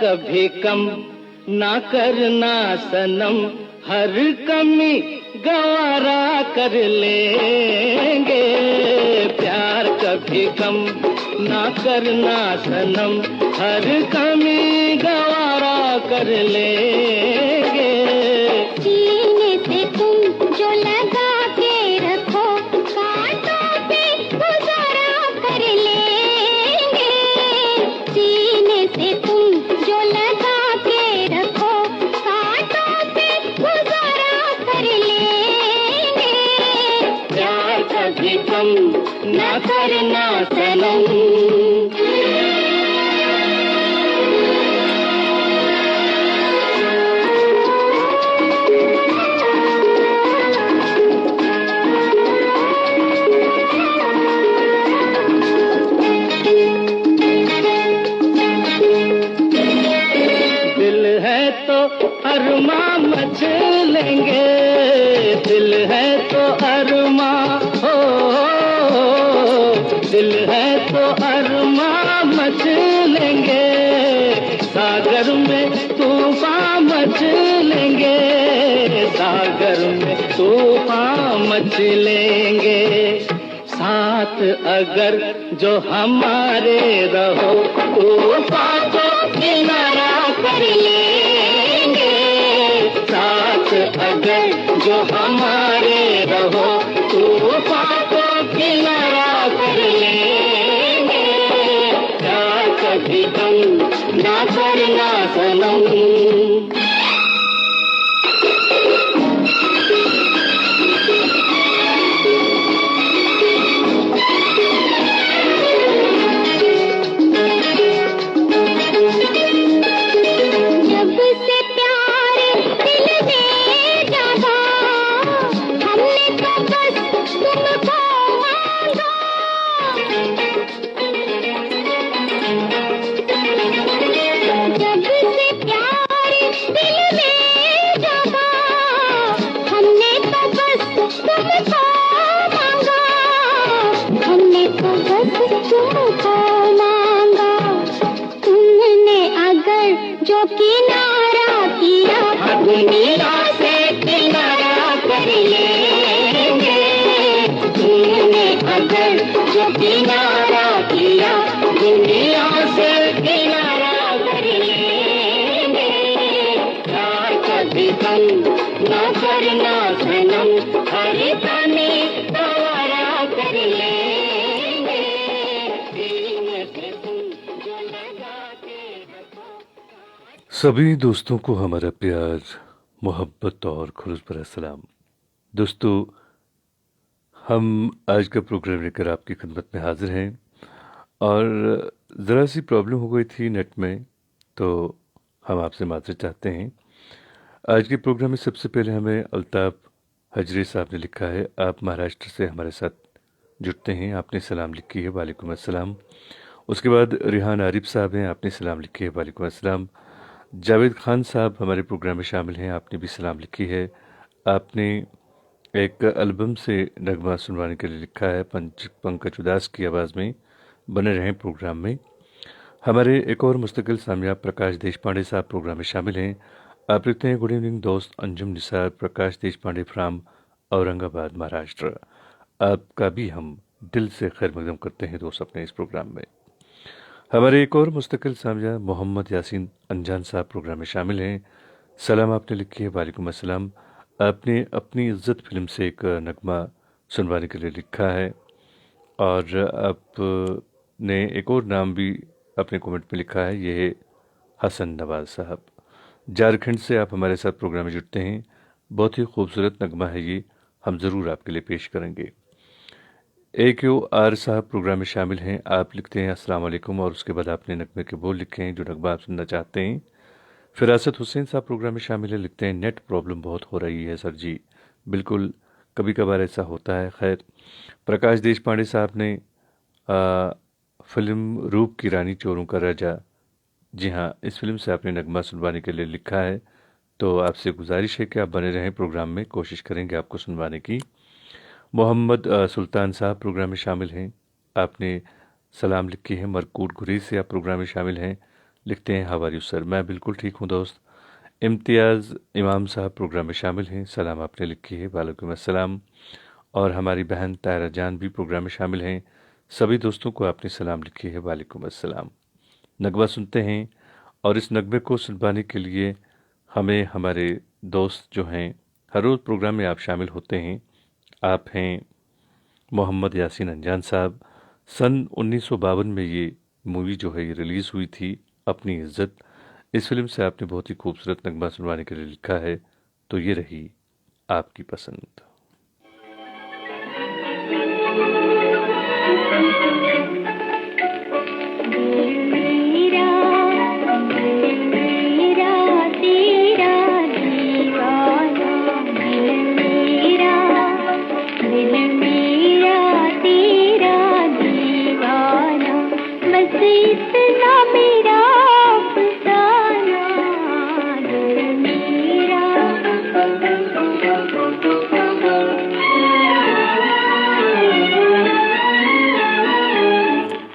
कभी कम ना करना सनम, हर कमी गवारा कर लेंगे। प्यार कभी कम ना करना सनम, हर कमी गवारा कर लेंगे। सीने से तुम जो लगा के रखो, कांटों पे गुजारा कर लेंगे। सीने से तुम जो लगा के रखो, कांटों पे गुजारा कर लेंगे। प्यार कभी कम ना करना सनम। अरमां मच लेंगे, दिल है तो अरमां हो, दिल है तो अरमां मच लेंगे। सागर में तूफान मच लेंगे, सागर में तूफान मच लेंगे। साथ अगर जो हमारे रहो, तूफान को किनारा कर लेंगे। साथ अगर जो हमारे रहो, तूफान को किनारा कर लेंगे। प्यार कभी कम ना करना सनम। जो किनारा किया, दुनिया से किनारा कर लेंगे। तुमने अगर जो किनारा किया, दुनिया से किनारा कर लेंगे। प्यार कभी कम ना करना सनम, हर कमी गवारा कर लेंगे। दिल में से तुम जो लगा के रखो। सभी दोस्तों को हमारा प्यार, मोहब्बत और खुलूस भरा सलाम। दोस्तों, हम आज का प्रोग्राम लेकर आपकी खिदमत में हाजिर हैं और ज़रा सी प्रॉब्लम हो गई थी नेट में, तो हम आपसे माफ़ी चाहते हैं। आज के प्रोग्राम में सबसे पहले हमें अल्ताफ़ हजरी साहब ने लिखा है, आप महाराष्ट्र से हमारे साथ जुड़ते हैं, आपने सलाम लिखी है, वालेकुम अस्सलाम। उसके बाद रिहान आरिफ साहब हैं, आपने सलाम लिखी है, वालेकुम अस्सलाम। जावेद खान साहब हमारे प्रोग्राम में शामिल हैं, आपने भी सलाम लिखी है। आपने एक एल्बम से नगमा सुनवाने के लिए लिखा है, पंकज उदास की आवाज़ में। बने रहें प्रोग्राम में। हमारे एक और मुस्तकिल सामिया प्रकाश देशपांडे साहब प्रोग्राम में शामिल हैं। आप लिखते हैं, गुड इवनिंग दोस्त अंजुम निसार, प्रकाश देशपांडे फ्राम औरंगाबाद महाराष्ट्र। आपका भी हम दिल से खैर मकदम करते हैं दोस्त अपने इस प्रोग्राम में। हमारे एक और मुस्तकिल सामिया मोहम्मद यासीन अनजान साहब प्रोग्राम में शामिल हैं। सलाम आपने लिखी है, वालेकुम अस्सलाम। आपने अपनी इज्जत फिल्म से एक नगमा सुनवाने के लिए लिखा है और आपने एक और नाम भी अपने कमेंट में लिखा है, ये है हसन नवाज साहब। झारखंड से आप हमारे साथ प्रोग्राम में जुड़ते हैं। बहुत ही खूबसूरत नगमा है ये, हम ज़रूर आपके लिए पेश करेंगे। AQR साहब प्रोग्राम में शामिल हैं। आप लिखते हैं अस्सलाम वालेकुम और उसके बाद आपने नगमे के बोल लिखे हैं जो नगमा आप सुनना चाहते हैं। फिरासत हुसैन साहब प्रोग्राम में शामिल है, लिखते हैं नेट प्रॉब्लम बहुत हो रही है सर जी। बिल्कुल, कभी कभार ऐसा होता है। खैर, प्रकाश देशपांडे साहब ने फिल्म रूप की रानी चोरों का राजा, जी हाँ, इस फिल्म से आपने नगमा सुनवाने के लिए लिखा है। तो आपसे गुजारिश है कि आप बने रहें प्रोग्राम में, कोशिश करेंगे आपको सुनवाने की। मोहम्मद सुल्तान साहब प्रोग्राम में शामिल हैं। आपने सलाम लिखी है, मरकूट गुरेज से आप प्रोग्राम में शामिल हैं। लिखते हैं हाउ आर यू सर। मैं बिल्कुल ठीक हूँ दोस्त। इम्तियाज़ इमाम साहब प्रोग्राम में शामिल हैं, सलाम आपने लिखी है, वालेकुम अस्सलाम। और हमारी बहन तायरा जान भी प्रोग्राम में शामिल हैं, सभी दोस्तों को आपने सलाम लिखी है, वालेकुम अस्सलाम। नगमा सुनते हैं और इस नगमे को सुनवाने के लिए हमें हमारे दोस्त जो हैं, हर रोज़ प्रोग्राम में आप शामिल होते हैं। आप हैं मोहम्मद यासीन अनजान साहब। सन 1952 में ये मूवी जो है ये रिलीज़ हुई थी, अपनी इज्जत। इस फिल्म से आपने बहुत ही खूबसूरत नगमा सुनवाने के लिए लिखा है, तो ये रही आपकी पसंद। मेरा मेरा तेरा दीवाना, दिल मेरा तेरा दीवाना, बस इतना मेरा अफसाना, दिल मेरा।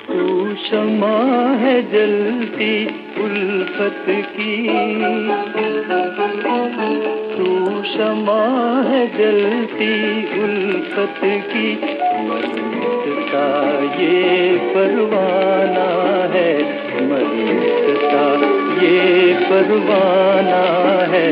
तू शमा है जलती उल्फत की, तू शमा है जलती उल्फत की, मरता ये परवाना है, मरता ये परवाना है,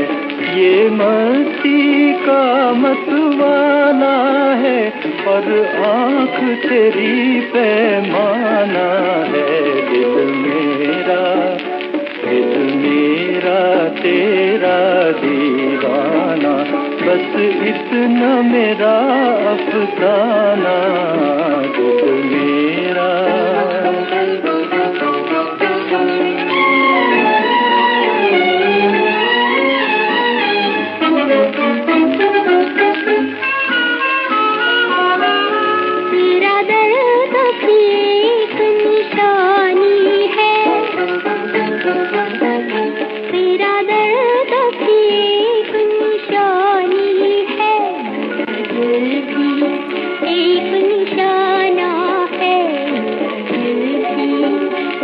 ये मस्ती का मतवाना है, और आँख तेरी पैमाना है, दिल मेरा तेरा दीवाना, बस इतना मेरा अफसाना, दिल मेरा। तेरा दर्द की एक निशानी है, तेरा दर्द की एक निशानी है, दिल भी एक निशाना है, दिल भी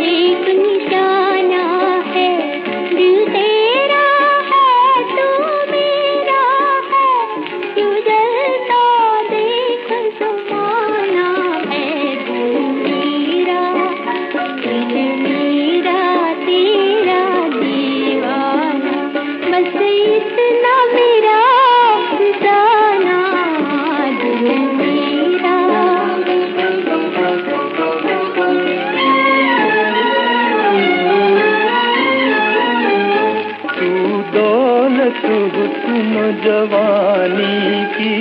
एक निशाना है, दिल तेरा है तो मेरा है, क्यों जलता देख ज़माना है, दिल मेरा तेरा दीवाना, बस इतना मेरा अफसाना, दिल मेरा। तू दौलत हुस्न जवानी की,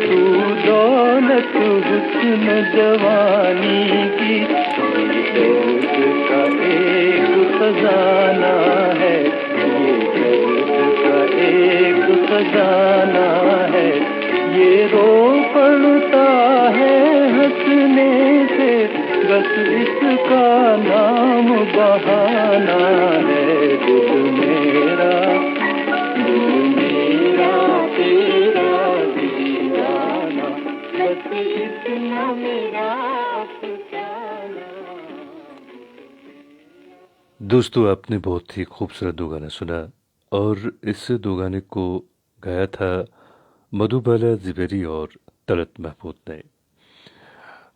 तू दौलत हुस्न जवानी की, ये दर्द का एक खजाना है, ये दर्द का एक खजाना है, ये रो पड़ता है हंसने से, बस इसका नाम बहाना है, दिल मेरा तेरा दीवाना, बस इतना मेरा अफसाना। दोस्तों, आपने बहुत ही खूबसूरत दो गाना सुना और इस दो गाने को गाया था मधुबाला ज़ुबैरी और तलत महमूद ने।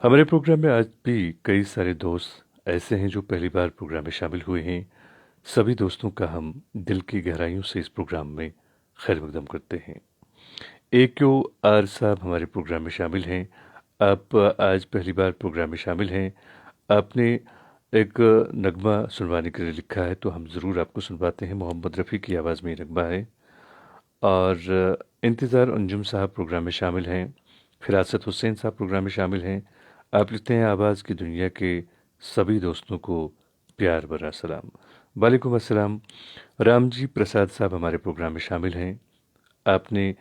हमारे प्रोग्राम में आज भी कई सारे दोस्त ऐसे हैं जो पहली बार प्रोग्राम में शामिल हुए हैं। सभी दोस्तों का हम दिल की गहराइयों से इस प्रोग्राम में खैर मकदम करते हैं। AQR साहब हमारे प्रोग्राम में शामिल हैं। आप आज पहली बार प्रोग्राम में शामिल हैं। आपने एक नगमा सुनवाने के लिए लिखा है, तो हम ज़रूर आपको सुनवाते हैं। मोहम्मद रफ़ी की आवाज़ में ये नगमा है। और इंतज़ार अंजुम साहब प्रोग्राम में शामिल हैं। फिरासत हुसैन साहब प्रोग्राम में शामिल हैं। आप लिखते हैं आवाज़ की दुनिया के सभी दोस्तों को प्यार भरा सलाम। वालेकुम अस्सलाम। रामजी प्रसाद साहब हमारे प्रोग्राम में शामिल हैं। आपने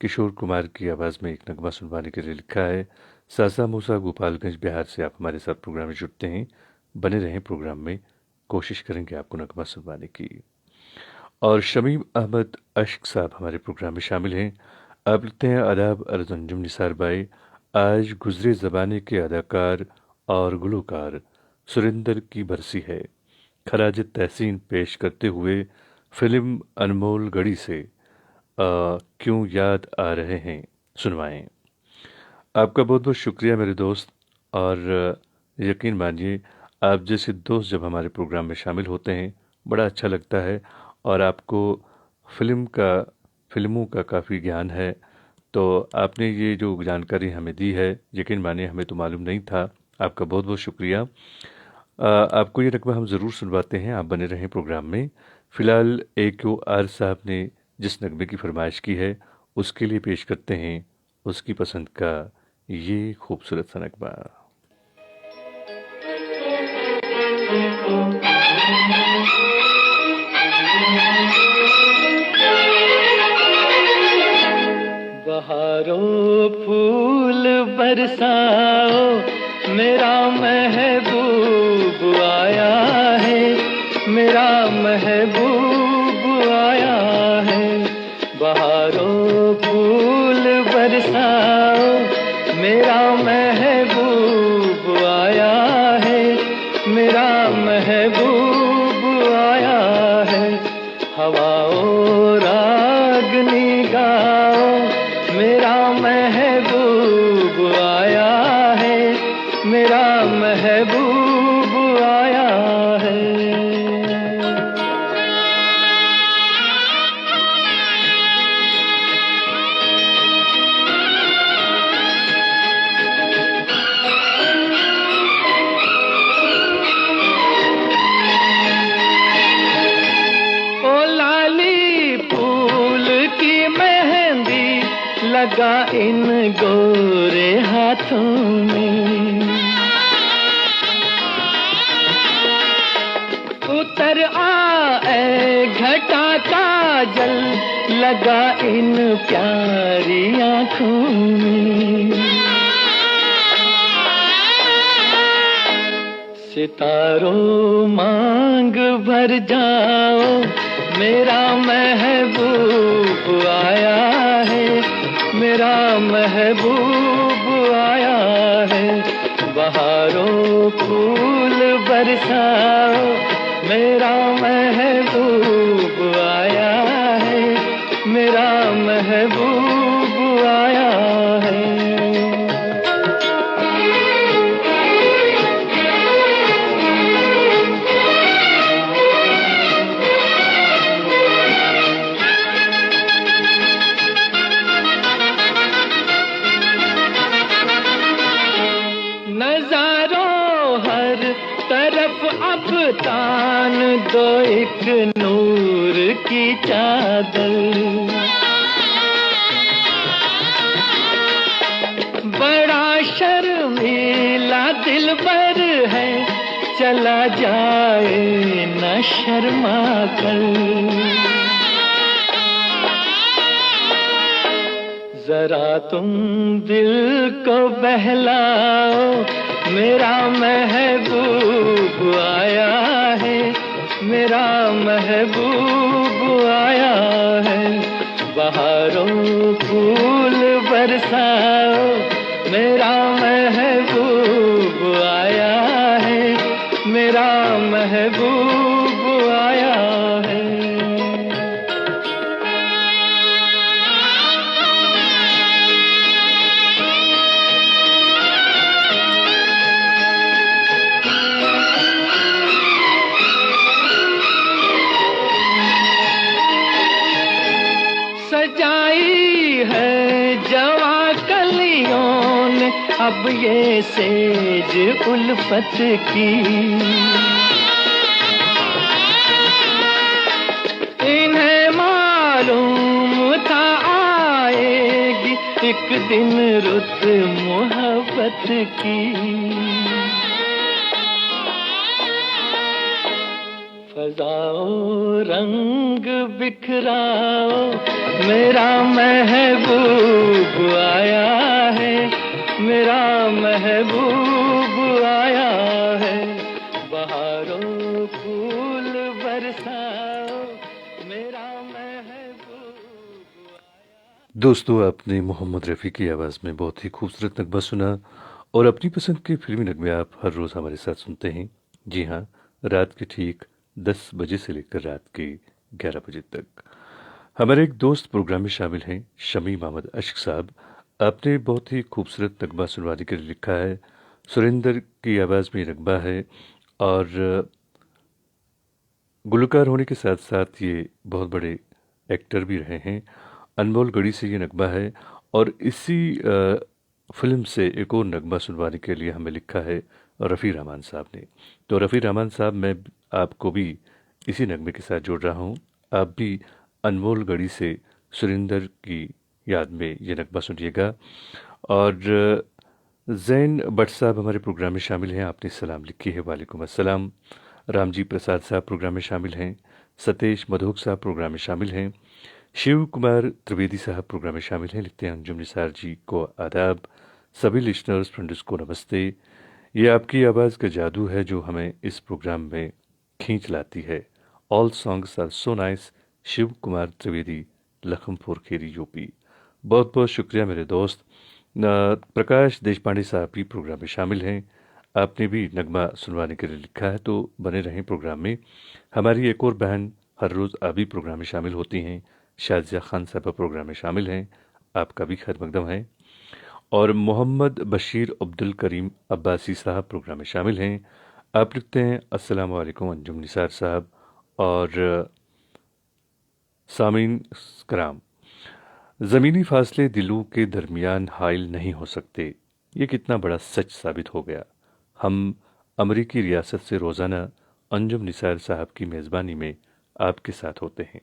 किशोर कुमार की आवाज़ में एक नगमा सुनवाने के लिए लिखा है। सासा मूसा गोपालगंज बिहार से आप हमारे साथ प्रोग्राम में जुड़ते हैं। बने रहें प्रोग्राम में, कोशिश करेंगे आपको नगमा सुनवाने की। और शमीम अहमद अश्क साहब हमारे प्रोग्राम में शामिल हैं। आप लिखते हैं आदाब अर्ज़ अंजुम निसार भाई, आज गुज़रे ज़माने के अदाकार और गुलकार सुरिंदर की बरसी है खराज तहसीन पेश करते हुए फिल्म अनमोल गढ़ी से क्यों याद आ रहे हैं सुनवाएं। आपका बहुत बहुत शुक्रिया मेरे दोस्त। और यकीन मानिए, आप जैसे दोस्त जब हमारे प्रोग्राम में शामिल होते हैं बड़ा अच्छा लगता है। और आपको फिल्मों का काफ़ी ज्ञान है, तो आपने ये जो जानकारी हमें दी है, यकीन मानिए हमें तो मालूम नहीं था। आपका बहुत बहुत शुक्रिया। आपको ये नगमा हम ज़रूर सुनवाते हैं, आप बने रहें प्रोग्राम में। फ़िलहाल AQR साहब ने जिस नगमे की फरमाइश की है उसके लिए पेश करते हैं उसकी पसंद का ये खूबसूरत सा नगमा। बहारों फूल बरसाओ, मेरा महबूब आया है, मेरा महबूब आया है। बहारों फूल बरसाओ, मेरा महबूब आया है, मेरा महबूब आया है। हवाओं रागनी गाओ, मेरा महबूब आया है, मेरा महबूब आया है। ओ लाली फूल की मेहंदी लगा इन गोरे हाथों में, उतर आए घटा काजल लगा इन प्यारी आँखों में। सितारों मांग भर जाओ, मेरा महबूब आया है, मेरा महबूब आया है। बहारों फूल बरसाओ, मेरा महबूब आया है, मेरा महबूब आया है। नजारों हर तरफ अब तान दो एक नूर की चादर, बड़ा शर्मीला दिलबर है, चला जाए न शर्मा कर। जरा तुम दिल को बहलाओ, मेरा महबूब आया है, मेरा महबूब आया है। बहारों फूल बरसाओ, मेरा महबूब आया है, मेरा महबूब आया है। सजाई है जवा कलियों ने अब ये सेज उल्फत की, इन्हें मालूम था आएगी एक दिन रुत मोहब्बत की। फजाओ रंग बिखराओ, मेरा महबूब आया है, मेरा महबूब आया है। बहारों फूल बरसाओ, मेरा महबूब आया। दोस्तों, आपने मोहम्मद रफ़ी की आवाज़ में बहुत ही खूबसूरत नगमा सुना। और अपनी पसंद के फिल्मी नगमे आप हर रोज़ हमारे साथ सुनते हैं जी हाँ, रात के ठीक 10 बजे से लेकर रात के 11 बजे तक। हमारे एक दोस्त प्रोग्राम में शामिल हैं, शमी मोहम्मद अश्क साहब। आपने बहुत ही खूबसूरत नगमा सुनवाने के लिए लिखा है। सुरेंद्र की आवाज़ में ये नगमा है और गुलकार होने के साथ साथ ये बहुत बड़े एक्टर भी रहे हैं। अनमोल गढ़ी से ये नगमा है और इसी फिल्म से एक और नगमा सुनवाने के लिए हमें लिखा है रफ़ी रहमान साहब ने। तो रफ़ी रहमान साहब, मैं आपको भी इसी नगमे के साथ जोड़ रहा हूँ। आप भी अनमोल गढ़ी से सुरेंद्र की याद में ये नगमा सुनिएगा। और जैन भट्ट साहब हमारे प्रोग्राम में शामिल हैं। आपने सलाम लिखी है, वालेकुम अस्सलाम। रामजी प्रसाद साहब प्रोग्राम में शामिल हैं। सतेश मधोक साहब प्रोग्राम में शामिल हैं। शिव कुमार त्रिवेदी साहब प्रोग्राम में शामिल हैं। लिखते हैं अंजुम निसार जी को आदाब। सभी लिसनर्स फ्रेंड्स को नमस्ते। ये आपकी आवाज़ का जादू है जो हमें इस प्रोग्राम में खींच लाती है। All songs are so nice. Shiv Kumar Trivedi, Lakhanpur Kheri, UP. बहुत बहुत शुक्रिया मेरे दोस्त। प्रकाश देशपांडे साहब भी प्रोग्राम में शामिल हैं। आपने भी नगमा सुनवाने के लिए लिखा है, तो बने रहें प्रोग्राम में। हमारी एक और बहन हर रोज़ अभी प्रोग्राम में शामिल होती हैं, शाजिया खान साहब प्रोग्राम में शामिल हैं। आपका भी खैर मकदम है। और मोहम्मद बशीर अब्दुल करीम अब्बासी साहब प्रोग्राम में शामिल हैं। आप लिखते हैं अस्सलाम वालेकुम अंजुम निसार साहब और सामीन कराम। ज़मीनी फासले दिलों के दरमियान हाइल नहीं हो सकते। ये कितना बड़ा सच साबित हो गया। हम अमरीकी रियासत से रोज़ाना अंजुम निसार साहब की मेज़बानी में आपके साथ होते हैं।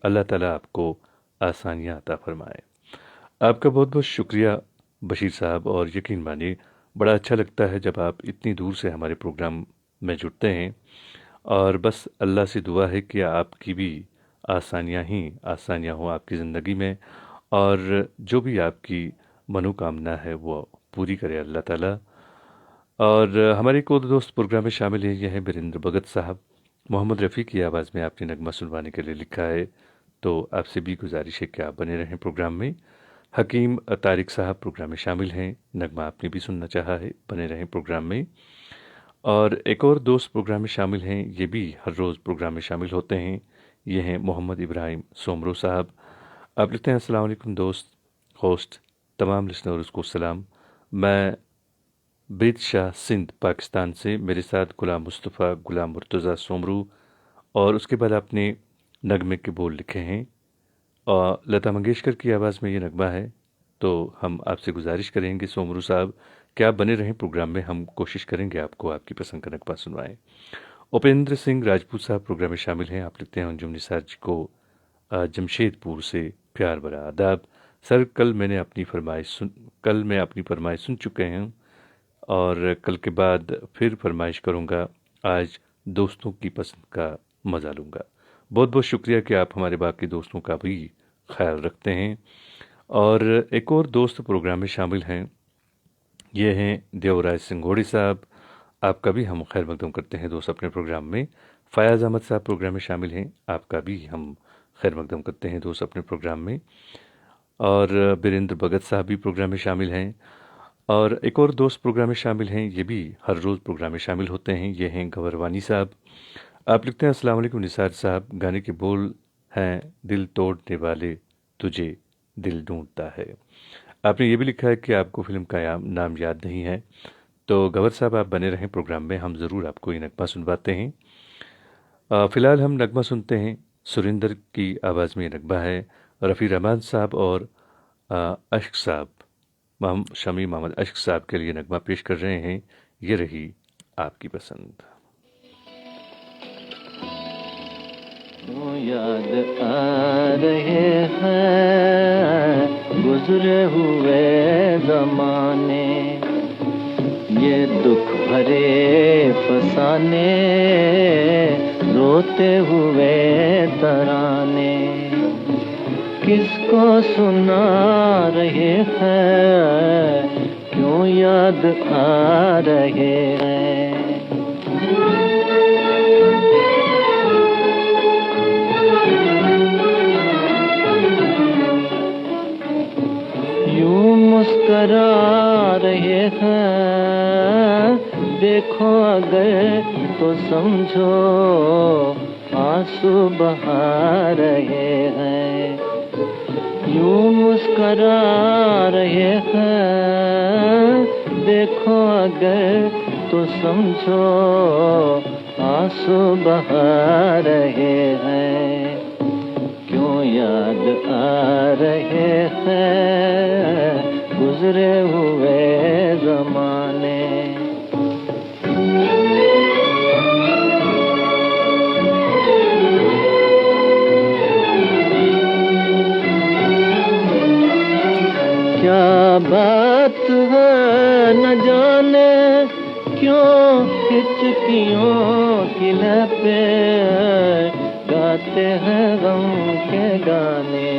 अल्लाह ताला आपको आसानियाँ अता फरमाए। आपका बहुत बहुत शुक्रिया बशीर साहब। और यकीन मानिए, बड़ा अच्छा लगता है जब आप इतनी दूर से हमारे प्रोग्राम में जुड़ते हैं। और बस अल्लाह से दुआ है कि आपकी भी आसानियाँ ही आसानियाँ हों आपकी ज़िंदगी में, और जो भी आपकी मनोकामना है वो पूरी करे अल्लाह ताला। और हमारे एक और दोस्त प्रोग्राम में शामिल हैं, यह है वीरेंद्र भगत साहब। मोहम्मद रफ़ी की आवाज़ में आपने नगमा सुनवाने के लिए लिखा है, तो आपसे भी गुजारिश है कि आप बने रहें प्रोग्राम में। हकीम तारिक साहब प्रोग्राम में शामिल हैं। नगमा आपने भी सुनना चाहा है, बने रहें प्रोग्राम में। और एक और दोस्त प्रोग्राम में शामिल हैं, ये भी हर रोज़ प्रोग्राम में शामिल होते हैं। ये हैं मोहम्मद इब्राहिम सोमरो साहब। आप लिखते हैं अस्सलाम वालेकुम दोस्त, होस्ट, तमाम लिसनर्स को सलाम। मैं बेद शाह सिंध पाकिस्तान से, मेरे साथ गुलाम मुस्तफ़ा, गुलाम मुर्तज़ा सोमरू। और उसके बाद आपने नगमे के बोल लिखे हैं और लता मंगेशकर की आवाज़ में ये नगमा है। तो हम आपसे गुजारिश करेंगे सोमरू साहब कि आप बने रहें प्रोग्राम में। हम कोशिश करेंगे आपको आपकी पसंद का नगमा सुनवाएं। उपेंद्र सिंह राजपूत साहब प्रोग्राम में शामिल हैं। आप लिखते हैं अंजुम निसार जी को जमशेदपुर से प्यार भरा आदाब। सर, कल मैं अपनी फरमाइश सुन चुके हैं और कल के बाद फिर फरमाइश करूंगा। आज दोस्तों की पसंद का मज़ा लूँगा। बहुत बहुत शुक्रिया कि आप हमारे बाकी दोस्तों का भी ख्याल रखते हैं। और एक और दोस्त प्रोग्राम में शामिल हैं, ये हैं देवराज सिंघोड़ी साहब। आपका भी हम खैर मकदम करते हैं दोस्त अपने प्रोग्राम में। फ़याज़ अहमद साहब प्रोग्राम में शामिल हैं। आपका भी हम खैर मकदम करते हैं दोस्त अपने प्रोग्राम में। और वीरेंद्र भगत साहब भी प्रोग्राम में शामिल हैं। और एक और दोस्त प्रोग्राम में शामिल हैं, ये भी हर रोज़ प्रोग्राम में शामिल होते हैं। ये हैं गवरवानी साहब। आप लिखते हैं अस्सलाम वालेकुम निसार साहब, गाने के बोल हैं दिल तोड़ने वाले तुझे दिल ढूंढता है। आपने ये भी लिखा है कि आपको फिल्म का नाम याद नहीं है। तो गवर साहब, आप बने रहें प्रोग्राम में, हम ज़रूर आपको ये नगमा सुनवाते हैं। फ़िलहाल हम नगमा सुनते हैं। सुरेंद्र की आवाज़ में ये नगमा है। रफ़ी रहमान साहब और अश्क साहब, शमी मोहम्मद अश्क साहब के लिए नगमा पेश कर रहे हैं। ये रही आपकी पसंद। याद आ रहे हैं गुजरे हुए ज़माने, ये दुख भरे फसाने, रोते हुए तराने, किसको सुना रहे हैं, क्यों याद आ रहे हैं। मुस्करा रहे हैं, देखो अगर तो समझो आंसू बहा रहे हैं, यूं मुस्करा रहे हैं, देखो अगर तो समझो आंसू बहा रहे हैं, क्यों याद आ रहे हैं गुजरे हुए ज़माने। क्या बात है न जाने क्यों हिचकियों की लपे गाते हैं गम के गाने।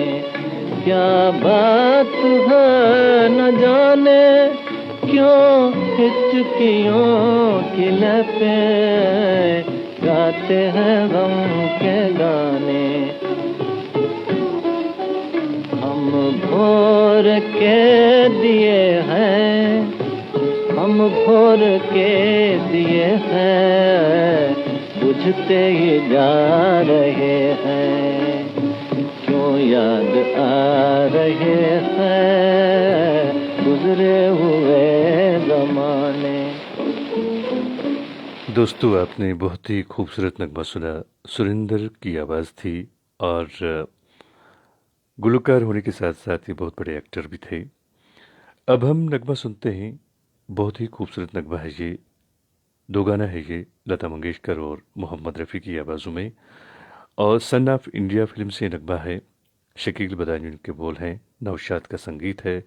क्या बात है न जाने क्यों हिचकियों की लपे गाते हैं गम के गाने। हम भोर के दिए हैं, हम भोर के दिए हैं, बुझते ही जा रहे हैं, क्यों याद आ रहे हैं गुजरे हुए ज़माने। दोस्तों, आपने बहुत ही खूबसूरत नगमा सुना। सुरिंदर की आवाज़ थी और गुलकार होने के साथ साथ ये बहुत बड़े एक्टर भी थे। अब हम नगमा सुनते हैं। बहुत ही खूबसूरत नगमा है ये। दो गाना है ये, लता मंगेशकर और मोहम्मद रफ़ी की आवाज़ों में, और सन ऑफ इंडिया फिल्म से नगमा है। शकील बदायूं के बोल हैं, नौशाद का संगीत है,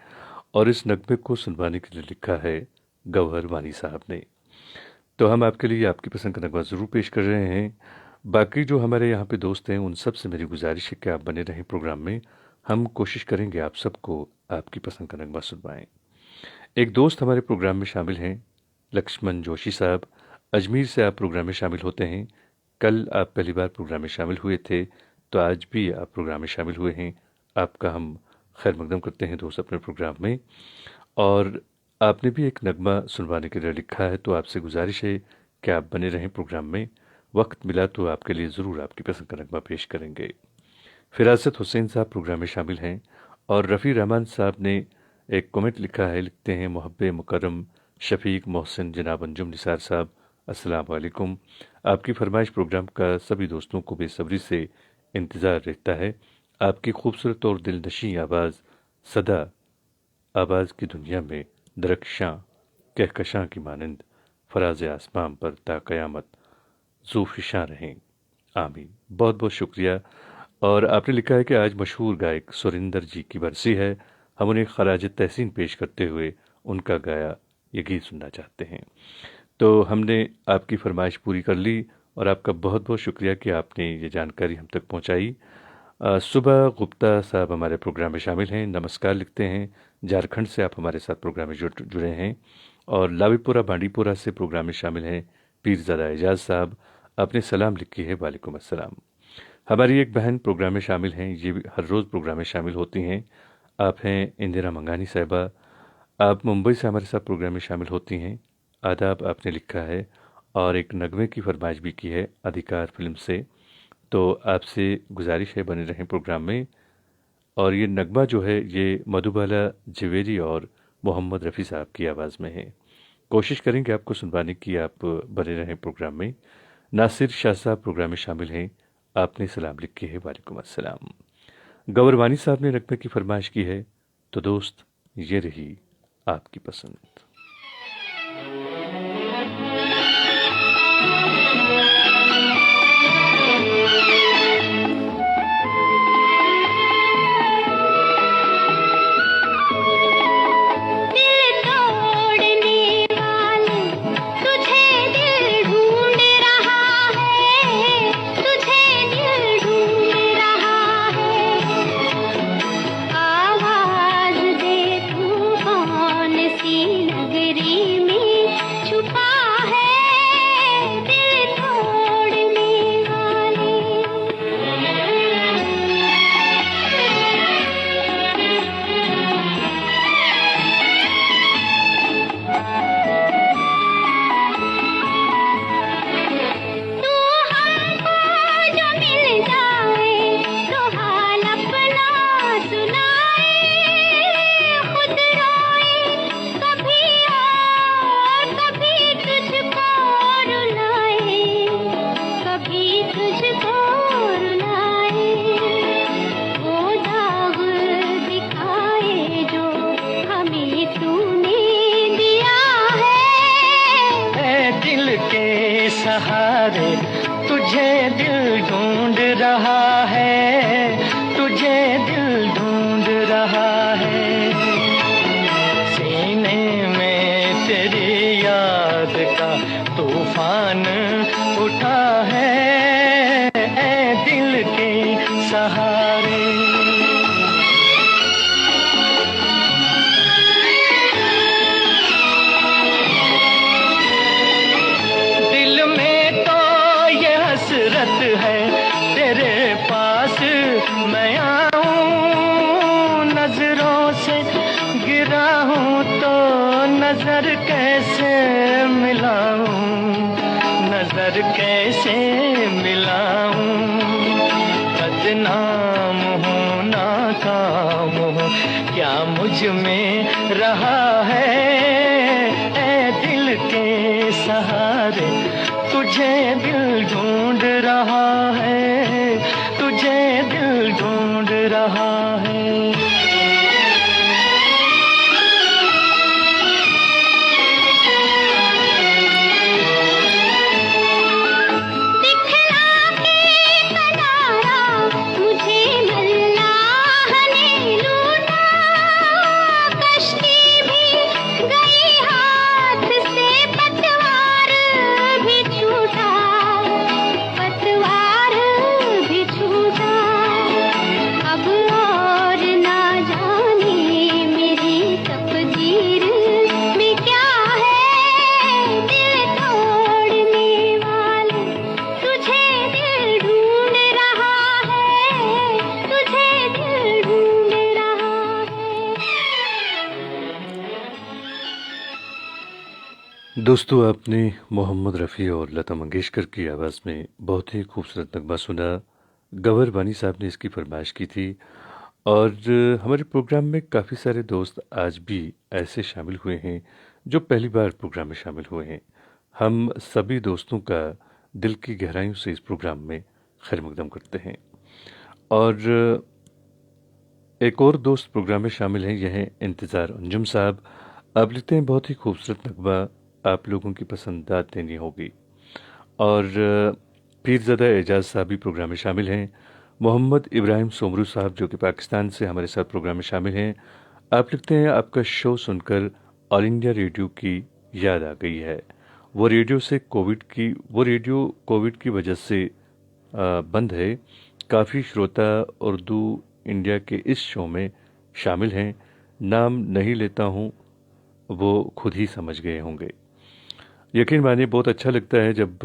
और इस नगमे को सुनवाने के लिए लिखा है गौहर वानी साहब ने। तो हम आपके लिए आपकी पसंद का नगमा ज़रूर पेश कर रहे हैं। बाकी जो हमारे यहाँ पे दोस्त हैं उन सब से मेरी गुजारिश है कि आप बने रहें प्रोग्राम में। हम कोशिश करेंगे आप सबको आपकी पसंद का नगमा सुनवाएं। एक दोस्त हमारे प्रोग्राम में शामिल हैं, लक्ष्मण जोशी साहब। अजमेर से आप प्रोग्राम में शामिल होते हैं। कल आप पहली बार प्रोग्राम में शामिल हुए थे, तो आज भी आप प्रोग्राम में शामिल हुए हैं। आपका हम खैर मकदम करते हैं दोस्त अपने प्रोग्राम में। और आपने भी एक नगमा सुनवाने के लिए लिखा है, तो आपसे गुजारिश है कि आप बने रहें प्रोग्राम में। वक्त मिला तो आपके लिए ज़रूर आपकी पसंद का नगमा पेश करेंगे। फिरासत हुसैन साहब प्रोग्राम में शामिल हैं, और रफ़ी रहमान साहब ने एक कमेंट लिखा है। लिखते हैं, मोहब्बे मुकर्रम शफीक मोहसिन जनाब अंजुम निसार साहब, अस्सलाम वालेकुम। आपकी फरमाइश प्रोग्राम का सभी दोस्तों को बेसब्री से इंतज़ार रहता है। आपकी खूबसूरत और दिलनशी आवाज़ सदा आवाज़ की दुनिया में दरख्शां कहकशां की मानंद फराज आसमां पर ता क़यामत ज़ूफ़िशां रहें, आमीन। बहुत बहुत शुक्रिया। और आपने लिखा है कि आज मशहूर गायक सुरिंदर जी की बरसी है। हम उन्हें खराज तहसीन पेश करते हुए उनका गाया ये गीत सुनना चाहते हैं। तो हमने आपकी फरमाइश पूरी कर ली, और आपका बहुत बहुत शुक्रिया कि आपने ये जानकारी हम तक पहुंचाई। सुबह गुप्ता साहब हमारे प्रोग्राम में शामिल हैं, नमस्कार लिखते हैं। झारखंड से आप हमारे साथ प्रोग्राम में जुड़े हैं। और लावीपुरा बांडीपुरा से प्रोग्राम में शामिल हैं पीरज़ादा एजाज साहब। आपने सलाम लिखी है, वालेकुम अस्सलाम। हमारी एक बहन प्रोग्राम में शामिल हैं, ये भी हर रोज़ प्रोग्राम में शामिल होती हैं। आप हैं इंदिरा मंगानी साहिबा। आप मुंबई से हमारे साथ प्रोग्राम में शामिल होती हैं। आदाब आपने लिखा है, और एक नगमे की फरमाइश भी की है अधिकार फिल्म से। तो आपसे गुजारिश है बने रहें प्रोग्राम में। और ये नगमा जो है ये मधुबाला जवेरी और मोहम्मद रफ़ी साहब की आवाज़ में है। कोशिश करेंगे आपको सुनवाने की, आप बने रहें प्रोग्राम में। नासिर शाह साहब प्रोग्राम में शामिल हैं। आपने सलाम लिखी है, वालेकुम अस्सलाम। गौरवानी साहब ने नगमे की फरमाइश की है। तो दोस्त, ये रही आपकी पसंद। आवाज दे तूफान सी मुझको रुलाए, वो दाग दिखाए जो हमें तूने दिया है। ए दिल के सहारे तुझे दिल ढूंढ रहा है, तुझे दिल ढूंढ रहा है। सीने में तेरी याद का तूफान उठा है, ए दिल के सहारे। दिल में तो ये हसरत है तेरे पास मैं आऊं, नजरों से गिरा हूं तो नजर कैसे मिलाऊं, नजर कैसे मिलाऊं। बदनाम हूं नाकाम हूं क्या मुझ में रहा है, ए दिल के सहारे तुझे दिल ढूंढ रहा है, तुझे दिल ढूंढ रहा है। दिखला के कनारा मुझे अल्लाह ने लूटा, कश्ती भी गई हाथ से, पतवार भी छूटा, पतवार भी छूटा। अब और ना जाने मेरी तकदीर में क्या है, दिल तोड़ने वाले तुझे दिल ढूंढ रहा है, तुझे दिल ढूंढ रहा है। दोस्तों, आपने मोहम्मद रफ़ी और लता मंगेशकर की आवाज़ में बहुत ही खूबसूरत नगमा सुना। गवर बानी साहब ने इसकी फरमाइश की थी और हमारे प्रोग्राम में काफ़ी सारे दोस्त आज भी ऐसे शामिल हुए हैं जो पहली बार प्रोग्राम में शामिल हुए हैं। हम सभी दोस्तों का दिल की गहराइयों से इस प्रोग्राम में खैर मकदम करते हैं। और एक और दोस्त प्रोग्राम में शामिल हैं, यह हैं इंतज़ार अंजुम साहब। आप लिखते हैं बहुत ही खूबसूरत नगमा, आप लोगों की पसंददार देनी होगी। और पीरज़ादा एजाज साहब भी प्रोग्राम में शामिल हैं। मोहम्मद इब्राहिम सोमरू साहब जो कि पाकिस्तान से हमारे साथ प्रोग्राम में शामिल हैं। आप लिखते हैं आपका शो सुनकर ऑल इंडिया रेडियो की याद आ गई है। वो रेडियो कोविड की वजह से बंद है। काफ़ी श्रोता उर्दू इंडिया के इस शो में शामिल हैं। नाम नहीं लेता हूँ, वो खुद ही समझ गए होंगे। यकीन मानिए बहुत अच्छा लगता है जब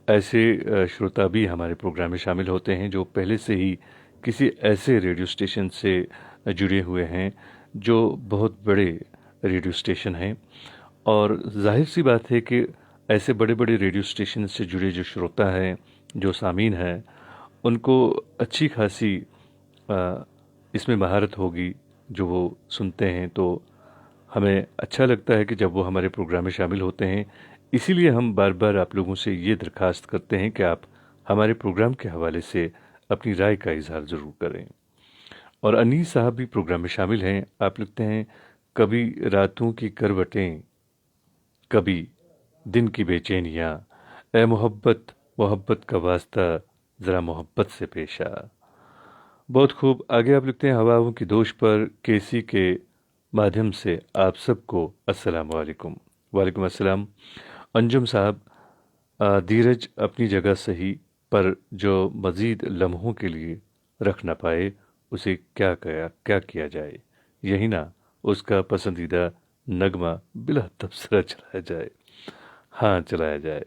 ऐसे श्रोता भी हमारे प्रोग्राम में शामिल होते हैं जो पहले से ही किसी ऐसे रेडियो स्टेशन से जुड़े हुए हैं जो बहुत बड़े रेडियो स्टेशन हैं। और जाहिर सी बात है कि ऐसे बड़े बड़े रेडियो स्टेशन से जुड़े जो श्रोता हैं, जो सामीन हैं, उनको अच्छी खासी इसमें महारत होगी जो वो सुनते हैं। तो हमें अच्छा लगता है कि जब वो हमारे प्रोग्राम में शामिल होते हैं। इसीलिए हम बार बार आप लोगों से ये दरख्वास्त करते हैं कि आप हमारे प्रोग्राम के हवाले से अपनी राय का इजहार ज़रूर करें। और अनीस साहब भी प्रोग्राम में शामिल हैं। आप लिखते हैं कभी रातों की करवटें, कभी दिन की बेचैनियाँ, ए मोहब्बत मोहब्बत का वास्ता ज़रा मोहब्बत से पेश आ। बहुत खूब। आगे आप लिखते हैं हवाओं की दोष पर केसी के माध्यम से आप सबको अस्सलाम वालेकुम। वालेकुम अस्सलाम। अंजुम साहब, धीरज अपनी जगह सही, पर जो मज़ीद लम्हों के लिए रख ना पाए उसे क्या किया जाए, यही ना उसका पसंदीदा नगमा बिला तबसरा चलाया जाए। हाँ, चलाया जाए।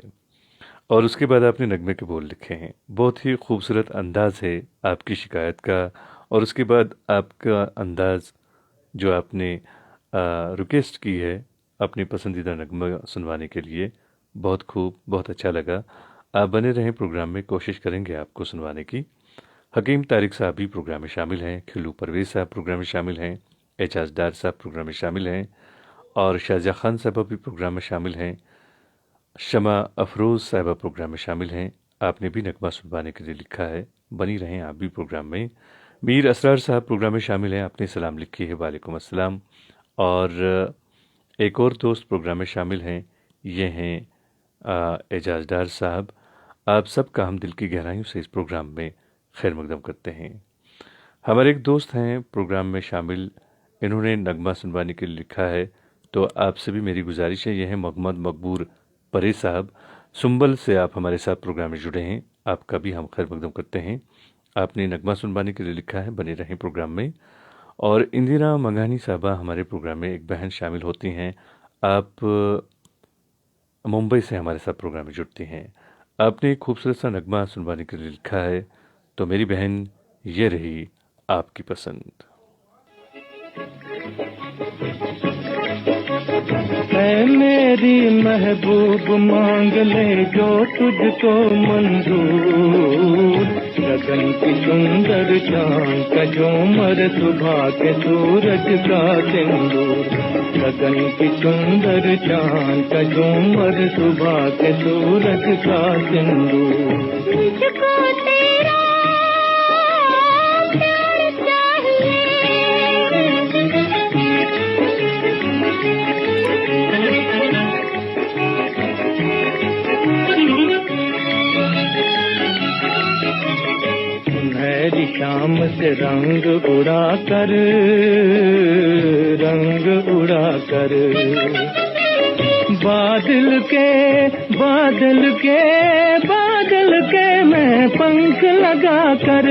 और उसके बाद आपने नगमे के बोल लिखे हैं। बहुत ही खूबसूरत अंदाज़ है आपकी शिकायत का। और उसके बाद आपका अंदाज़ जो आपने रिक्वेस्ट की है अपनी पसंदीदा नगमा सुनवाने के लिए, बहुत खूब, बहुत अच्छा लगा। आप बने रहें प्रोग्राम में, कोशिश करेंगे आपको सुनवाने की। हकीम तारिक साहब भी प्रोग्राम में शामिल हैं। खिलू परवेज़ साहब प्रोग्राम में शामिल हैं। एजाज डार साहब प्रोग्राम में शामिल हैं। और शाहजहाँ खान साहब भी प्रोग्राम में शामिल हैं। शमा अफरोज़ साहबा प्रोग्राम में शामिल हैं। आपने भी नगमा सुनवाने के लिए लिखा है। बनी रहें आप भी प्रोग्राम में। मीर असरार साहब प्रोग्राम में शामिल हैं, आपने सलाम लिखी है, वालेकुम अस्सलाम। और एक और दोस्त प्रोग्राम में शामिल हैं, ये हैं एजाज डार साहब। आप सबका हम दिल की गहराइयों से इस प्रोग्राम में खैर मकदम करते हैं। हमारे एक दोस्त हैं प्रोग्राम में शामिल, इन्होंने नगमा सुनवाने के लिए लिखा है, तो आपसे भी मेरी गुजारिश है। यह है मोहम्मद मकबूर परे साहब, सुंबल से आप हमारे साथ प्रोग्राम में जुड़े हैं, आपका भी हम खैर मकदम करते हैं। आपने नगमा सुनवाने के लिए लिखा है, बने रहें प्रोग्राम में। और इंदिरा मंगानी साहबा हमारे प्रोग्राम में एक बहन शामिल होती हैं, आप मुंबई से हमारे साथ प्रोग्राम में जुड़ती हैं। आपने एक खूबसूरत सा नगमा सुनवाने के लिए लिखा है, तो मेरी बहन ये रही आपकी पसंद। है मेरी महबूब मांग ले जो तुझको मंजूर, गगन की सुंदर चांद का झूमर, सुबह के सूरज का सिंदूर। गगन की सुंदर चांद का झूमर, सुबह के सूरज का सिंदूर। मुझको तेरा प्यार चाहिए, सुनहरी शाम से रंग उड़ा कर, रंग उड़ा कर, बादल के बादल के बादल के मैं पंख लगा कर,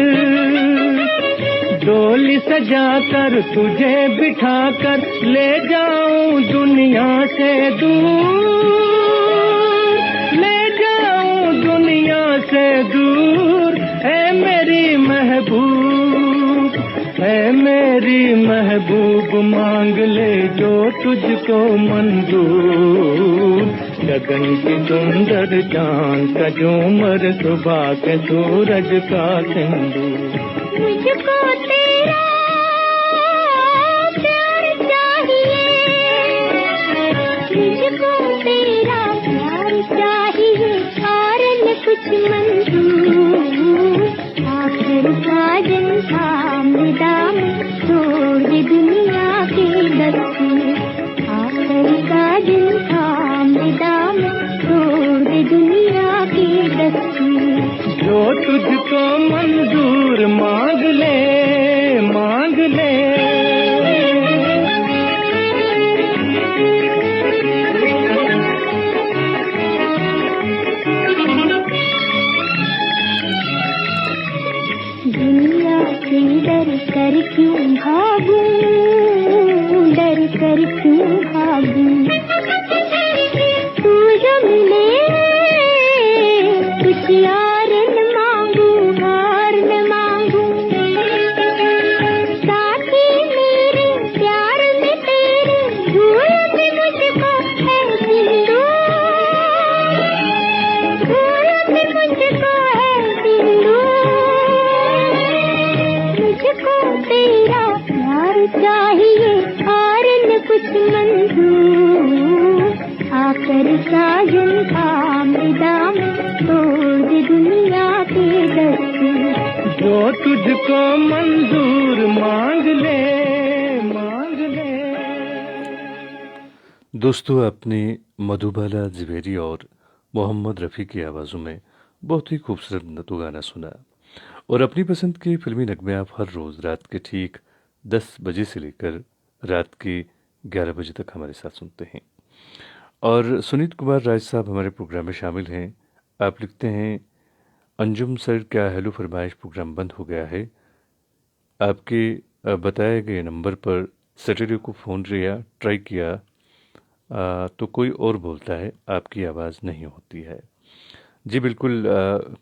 डोली सजा कर तुझे बिठा कर ले जाऊं दुनिया से दूर, ले जाऊं दुनिया से दूर। है मेरी महबूब, है मेरी महबूब मांग ले जो तुझको मंजूर, गगन की सुंदर चांद का झूमर, सुबह के सूरज का सिंदूर। मुझको तेरा प्यार चाहिए, मुझको तेरा प्यार चाहिए, और न कुछ मंजूर। आखिर साजन सामने दाम छोड़ दे दुनिया के दस्तूर, आखिर साजन सामने दाम छोड़ दे दुनिया के दस्तूर। जो तुझको मंजूर मांग ले, मांग ले। दुनिया से डर कर क्यों भागूं, डर कर क्यों भागूं। तू जो मिले कुछ यार न मांगू, हार न मांगू। साथी मेरे प्यार में तेरे, भूल भी मुझको है सिंदूर, भूल भी मुझको है सिंदूर। मुझको तेरा प्यार चाहिए, और न कुछ मंजूर। आकर साजन थामे दाम तोड़ दे दुनिया के दस्तूर। जो तुझको मंजूर मांग ले, मांग ले। दोस्तों, आपने मधुबाला जवेरी और मोहम्मद रफ़ी की आवाज़ों में बहुत ही खूबसूरत नतु गाना सुना। और अपनी पसंद के फिल्मी नगमे आप हर रोज़ रात के ठीक 10 बजे से लेकर रात के 11 बजे तक हमारे साथ सुनते हैं। और सुनीत कुमार राज साहब हमारे प्रोग्राम में शामिल हैं। आप लिखते हैं, अंजुम सर क्या हेलो फरमाइश प्रोग्राम बंद हो गया है। आपके बताए गए नंबर पर सैटरडे को फ़ोन किया, ट्राई किया, तो कोई और बोलता है आपकी आवाज़ नहीं होती है। जी बिल्कुल,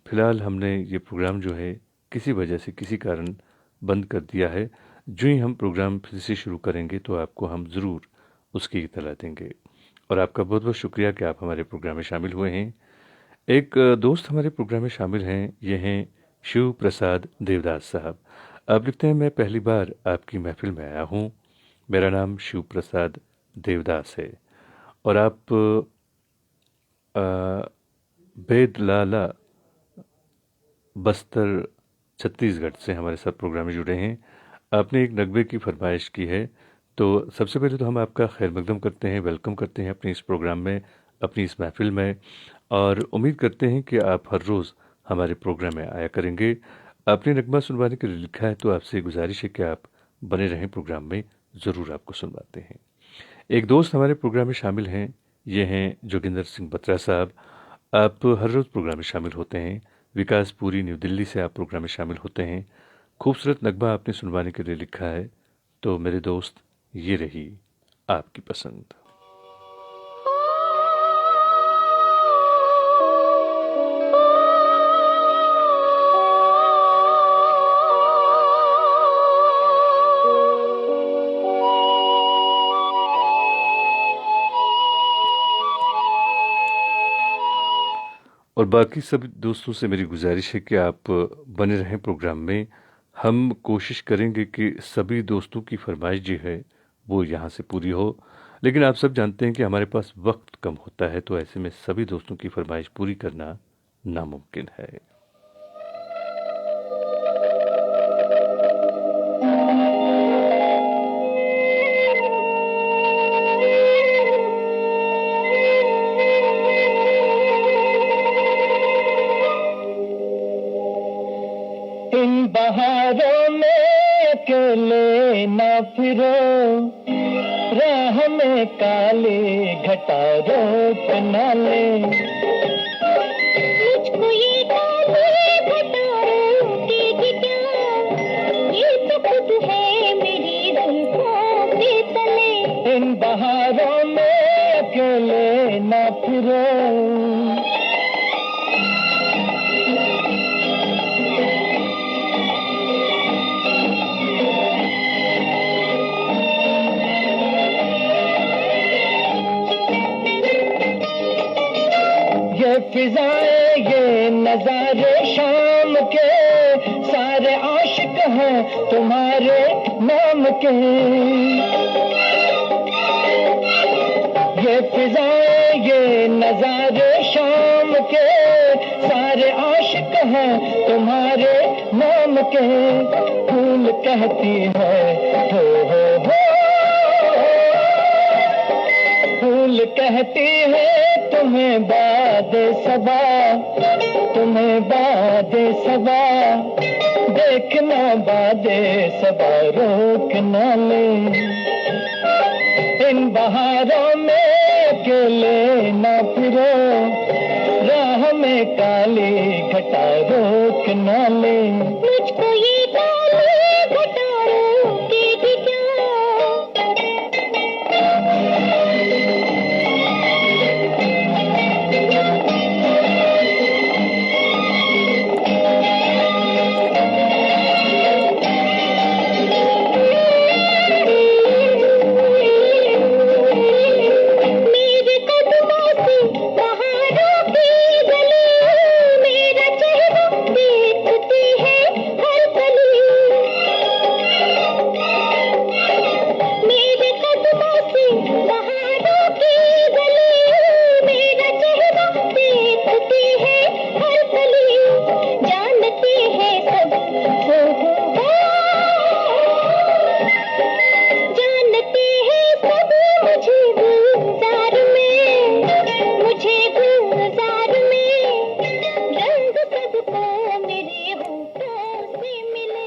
फ़िलहाल हमने ये प्रोग्राम जो है किसी वजह से किसी कारण बंद कर दिया है। जो ही हम प्रोग्राम फिर से शुरू करेंगे तो आपको हम ज़रूर उसकी इत्तला देंगे। और आपका बहुत बहुत शुक्रिया कि आप हमारे प्रोग्राम में शामिल हुए हैं। एक दोस्त हमारे प्रोग्राम में शामिल हैं, ये हैं शिव प्रसाद देवदास साहब। आप लिखते हैं, मैं पहली बार आपकी महफिल में आया हूँ। मेरा नाम शिव प्रसाद देवदास है और आप बेदलाला बस्तर छत्तीसगढ़ से हमारे साथ प्रोग्राम में जुड़े हैं। आपने एक नगमे की फरमाइश की है, तो सबसे पहले तो हम आपका खैर मकदम करते हैं, वेलकम करते हैं अपने इस प्रोग्राम में, अपनी इस महफिल में, और उम्मीद करते हैं कि आप हर रोज़ हमारे प्रोग्राम में आया करेंगे। आपने नगमा सुनवाने के लिए लिखा है, तो आपसे गुजारिश है कि आप बने रहें प्रोग्राम में, ज़रूर आपको सुनवाते हैं। एक दोस्त हमारे प्रोग्राम में शामिल हैं, ये हैं जोगिंदर सिंह बत्रा साहब। आप हर रोज़ प्रोग्राम में शामिल होते हैं। विकास पूरी न्यू दिल्ली से आप प्रोग्राम में शामिल होते हैं। खूबसूरत नगमा आपने सुनवाने के लिए लिखा है, तो मेरे दोस्त ये रही आपकी पसंद। और बाकी सभी दोस्तों से मेरी गुजारिश है कि आप बने रहें प्रोग्राम में। हम कोशिश करेंगे कि सभी दोस्तों की फरमाइश जो है वो यहाँ से पूरी हो, लेकिन आप सब जानते हैं कि हमारे पास वक्त कम होता है, तो ऐसे में सभी दोस्तों की फरमाइश पूरी करना नामुमकिन है। इन बहारों में अकेले ना फिरो, राह में काली घटा रोक ना ले। मुझको ये काले घटाओ के क्या, ये तो खुद है मेरी जुल्फों के तले। इन बहारों में अकेले ना फिरो, ये फिजाएं ये नजारे शाम के, सारे आशिक हैं तुम्हारे नाम के। ये फिजाएं ये नजारे शाम के, सारे आशिक हैं तुम्हारे नाम के। फूल कहती है हो, फूल कहती है तुम्हें बाद सबा, तुम्हें बाद सबा। देखना बाद सबा रोक न ले। इन बहारों में अकेले न फिरो, राह में काली घटा रोक न ले। मुझको ये काले घटाओ के क्या, मेरे कदमों से पहाड़ों की गली, मेरा चेहरा देखती है हर गली। मेरे कदमों से पहाड़ों की गली, मेरा चेहरा देखती है हर गली। जानते हैं सब हो, जानते हैं सब मुझे गुलजार में, मुझे गुलजार में। रंग सबको मेरे होठों से मिले।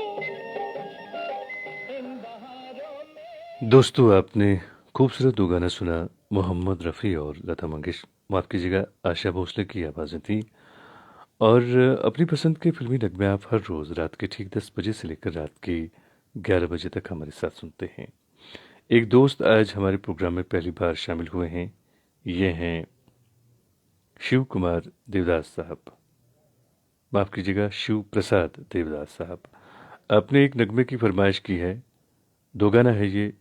दोस्तों, आपने खूबसूरत दो गाना सुना। मोहम्मद रफ़ी और लता मंगेशकर, माफ़ कीजिएगा, आशा भोसले की आवाज़ें थी। और अपनी पसंद के फिल्मी नगमे आप हर रोज़ रात के ठीक 10 बजे से लेकर रात के 11 बजे तक हमारे साथ सुनते हैं। एक दोस्त आज हमारे प्रोग्राम में पहली बार शामिल हुए हैं, ये हैं शिव कुमार देवदास साहब, माफ़ कीजिएगा, शिव प्रसाद देवदास साहब। आपने एक नगमे की फरमाइश की है, दो गाना है ये,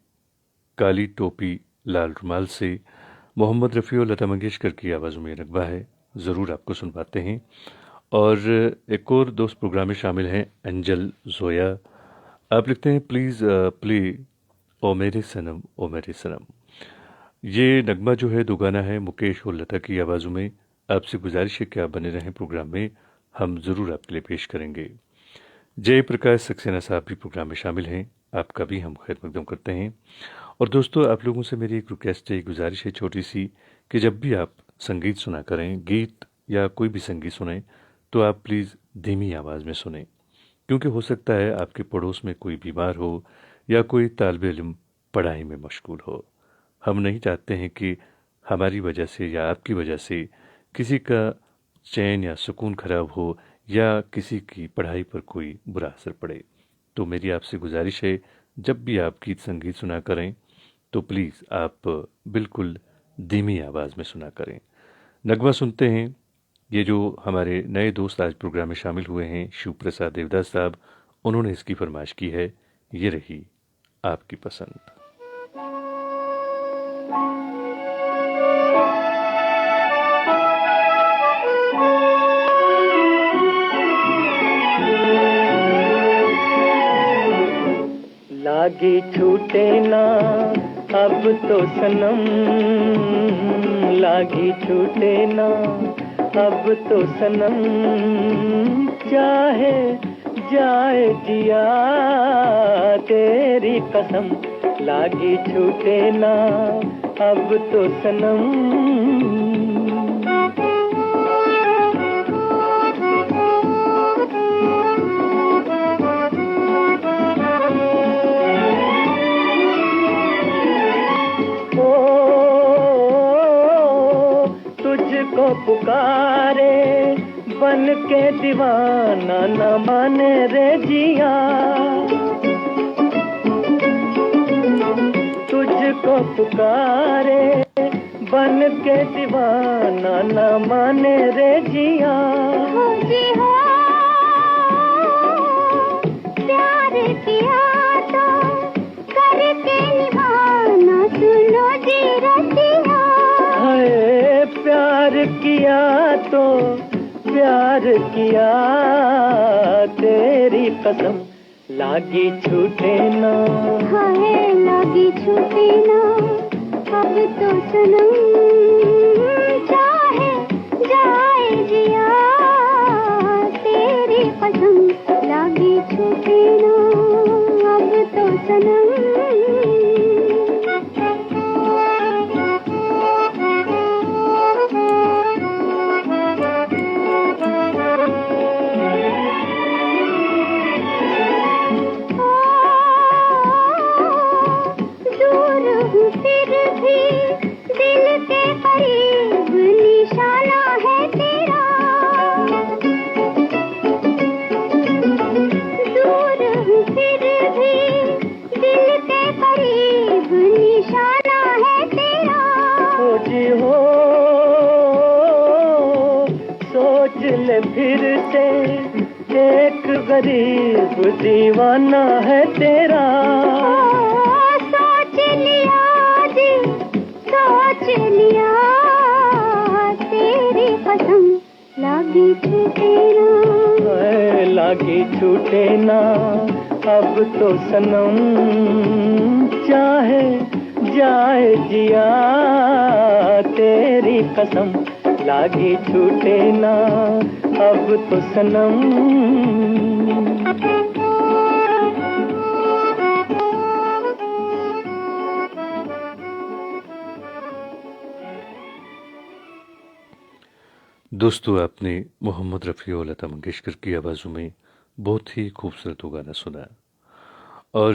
काली टोपी लाल रुमाल से। मोहम्मद रफ़ी और लता मंगेशकर की आवाज़ों में नगमा है, ज़रूर आपको सुनवाते हैं। और एक और दोस्त प्रोग्राम में शामिल हैं, एंजल जोया। आप लिखते हैं, प्लीज़ प्ले ओ मेरे सनम ओ मेरे सनम। ये नगमा जो है दो गाना है मुकेश और लता की आवाज़ों में। आपसे गुजारिश है कि आप बने रहें प्रोग्राम में, हम ज़रूर आपके लिए पेश करेंगे। जयप्रकाश सक्सेना साहब भी प्रोग्राम में शामिल हैं, आपका भी हम खैर मकदम करते हैं। और दोस्तों, आप लोगों से मेरी एक रिक्वेस्ट है, एक गुजारिश है छोटी सी, कि जब भी आप संगीत सुना करें, गीत या कोई भी संगीत सुने, तो आप प्लीज़ धीमी आवाज़ में सुने, क्योंकि हो सकता है आपके पड़ोस में कोई बीमार हो या कोई तालिब इल्म पढ़ाई में मशगूल हो। हम नहीं चाहते हैं कि हमारी वजह से या आपकी वजह से किसी का चैन या सुकून खराब हो या किसी की पढ़ाई पर कोई बुरा असर पड़े। तो मेरी आपसे गुजारिश है, जब भी आप गीत संगीत सुना करें तो प्लीज़ आप बिल्कुल धीमी आवाज़ में सुना करें। नगमा सुनते हैं। ये जो हमारे नए दोस्त आज प्रोग्राम में शामिल हुए हैं, शिव प्रसाद देवदास साहब, उन्होंने इसकी फरमाइश की है। ये रही आपकी पसंद। लागी छूटे ना अब तो सनम, लागी छूटे ना अब तो सनम, चाहे जाए जिया तेरी कसम, लागी छूटे ना अब तो सनम। तुझको पुकारे बन के दीवाना न माने रे जिया, तुझको पुकारे बन के दीवाना न माने रे जिया। हो जी हो, प्यार किया तो करके निभाना, सुनो जी रतिया। हाय प्यार किया तो प्यार किया तेरी कसम, लागी छूटे ना, हाय लागी छूटे ना अब तो सनम, चाहे जाए जिया तेरी कसम, लागी छूटे ना अब तो सनम। फिर से एक गरीब दीवाना है तेरा, सोच लिया जी, सोच लिया तेरी कसम, लागी छूटे ना, लागी छूटे ना अब तो सनम, चाहे जाए जिया तेरी कसम, लागी छूटे ना अब तो सनम। दोस्तों, आपने मोहम्मद रफ़ी और लता मंगेशकर की आवाज़ों में बहुत ही खूबसूरत गाना सुना। और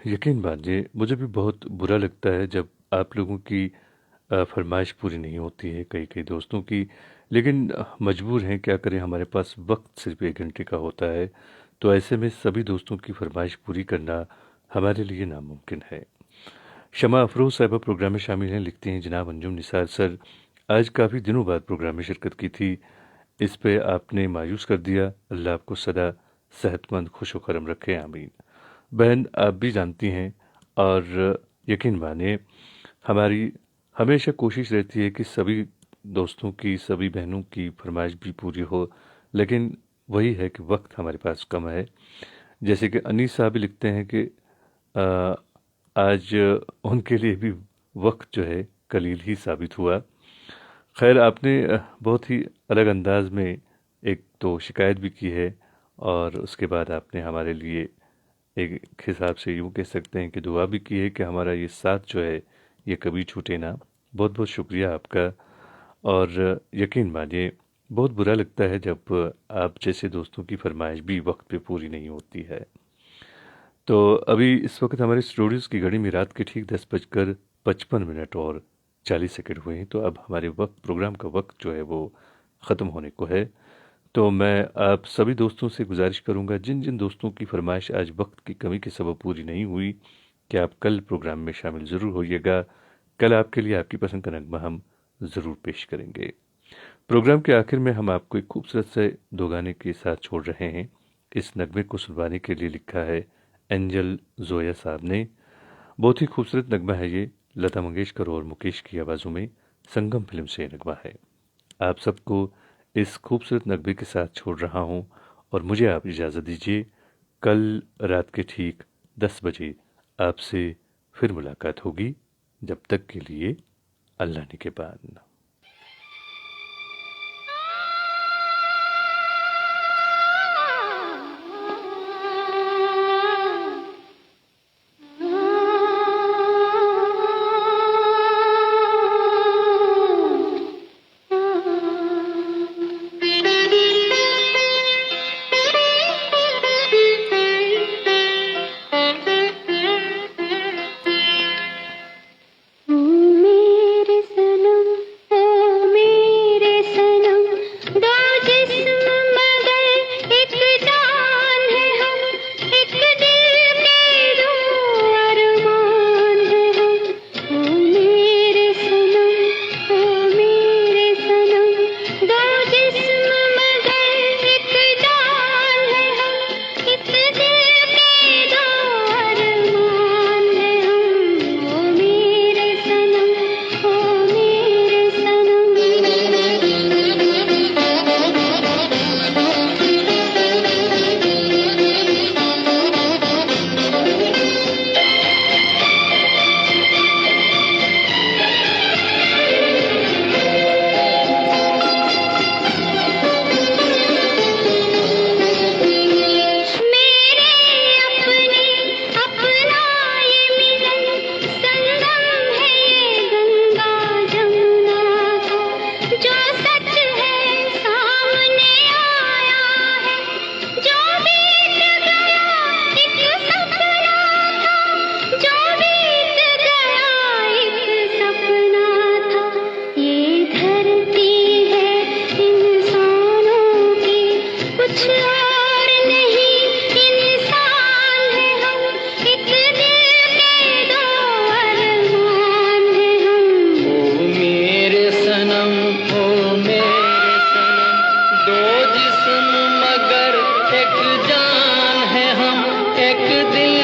यकीन मानिए, मुझे भी बहुत बुरा लगता है जब आप लोगों की फरमाइश पूरी नहीं होती है, कई कई दोस्तों की। लेकिन मजबूर हैं, क्या करें, हमारे पास वक्त सिर्फ 1 घंटे का होता है, तो ऐसे में सभी दोस्तों की फरमाइश पूरी करना हमारे लिए नामुमकिन है। शमा अफरोज़ साहिबा प्रोग्राम में शामिल हैं, लिखती हैं, जनाब अंजुम निसार सर, आज काफ़ी दिनों बाद प्रोग्राम में शिरकत की थी, इस पे आपने मायूस कर दिया। अल्लाह आपको सदा सेहतमंद खुश व करम रखे, आमीन। बहन, आप भी जानती हैं और यकीन मानिए, हमारी हमेशा कोशिश रहती है कि सभी दोस्तों की, सभी बहनों की फरमाइश भी पूरी हो, लेकिन वही है कि वक्त हमारे पास कम है। जैसे कि अनीस साहब भी लिखते हैं कि आज उनके लिए भी वक्त जो है कलील ही साबित हुआ। खैर, आपने बहुत ही अलग अंदाज में एक तो शिकायत भी की है और उसके बाद आपने हमारे लिए एक हिसाब से यूँ कह सकते हैं कि दुआ भी की है कि हमारा ये साथ जो है ये कभी छूटे ना। बहुत बहुत शुक्रिया आपका। और यकीन मानिए बहुत बुरा लगता है जब आप जैसे दोस्तों की फरमाइश भी वक्त पे पूरी नहीं होती है। तो अभी इस वक्त हमारे स्टूडियोज़ की घड़ी में रात के ठीक 10:55 और 40 सेकंड हुए हैं। तो अब हमारे वक्त प्रोग्राम का वक्त जो है वो ख़त्म होने को है। तो मैं आप सभी दोस्तों से गुजारिश करूंगा, जिन जिन दोस्तों की फरमाइश आज वक्त की कमी के सबब पूरी नहीं हुई, कि आप कल प्रोग्राम में शामिल ज़रूर होइएगा। कल आपके लिए आपकी पसंद का नगमा हम ज़रूर पेश करेंगे। प्रोग्राम के आखिर में हम आपको एक खूबसूरत से दो गाने के साथ छोड़ रहे हैं। इस नगमे को सुनवाने के लिए लिखा है एंजल जोया साहब ने। बहुत ही खूबसूरत नगमा है ये, लता मंगेशकर और मुकेश की आवाज़ों में संगम फिल्म से नगमा है। आप सबको इस खूबसूरत नगमे के साथ छोड़ रहा हूँ और मुझे आप इजाज़त दीजिए। कल रात के ठीक 10 बजे आपसे फिर मुलाकात होगी। जब तक के लिए अल्लाह निगहबान। एक दिल